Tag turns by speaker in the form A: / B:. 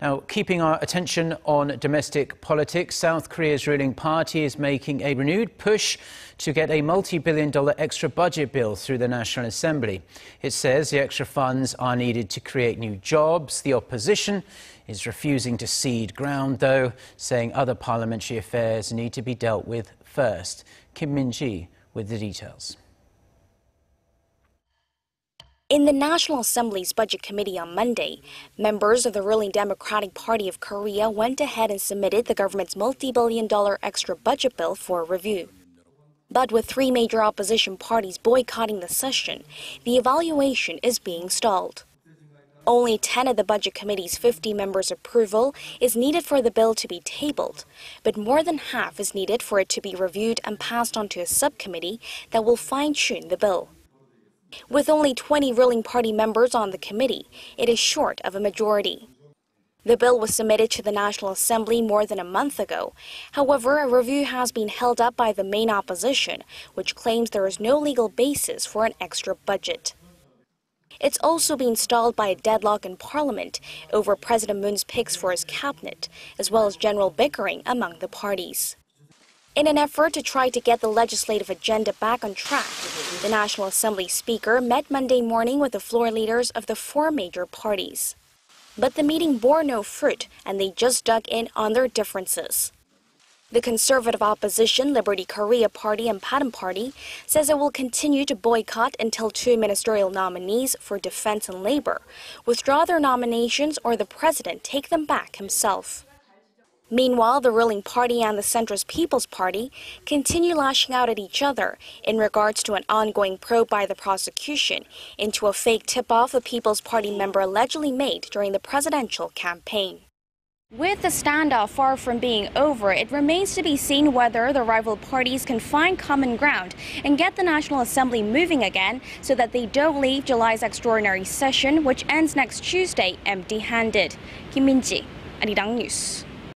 A: Now, keeping our attention on domestic politics, South Korea's ruling party is making a renewed push to get a multi-billion-dollar extra budget bill through the National Assembly. It says the extra funds are needed to create new jobs. The opposition is refusing to cede ground, though, saying other parliamentary affairs need to be dealt with first. Kim Min-ji with the details.
B: In the National Assembly's Budget Committee on Monday, members of the ruling Democratic Party of Korea went ahead and submitted the government's multi-billion-dollar extra budget bill for review. But with three major opposition parties boycotting the session, the evaluation is being stalled. Only 10 of the Budget Committee's 50 members' approval is needed for the bill to be tabled, but more than half is needed for it to be reviewed and passed on to a subcommittee that will fine-tune the bill. With only 20 ruling party members on the committee, it is short of a majority. The bill was submitted to the National Assembly more than a month ago. However, a review has been held up by the main opposition, which claims there is no legal basis for an extra budget. It's also been stalled by a deadlock in Parliament over President Moon's picks for his cabinet, as well as general bickering among the parties. In an effort to try to get the legislative agenda back on track, the National Assembly Speaker met Monday morning with the floor leaders of the four major parties. But the meeting bore no fruit, and they just dug in on their differences. The conservative opposition Liberty Korea Party and Padam Party says it will continue to boycott until two ministerial nominees for Defense and Labor withdraw their nominations or the president take them back himself. Meanwhile, the ruling party and the centrist People's Party continue lashing out at each other in regards to an ongoing probe by the prosecution into a fake tip-off a People's Party member allegedly made during the presidential campaign. With the standoff far from being over, it remains to be seen whether the rival parties can find common ground and get the National Assembly moving again so that they don't leave July's extraordinary session, which ends next Tuesday, empty-handed. Kim Min-ji, Arirang News.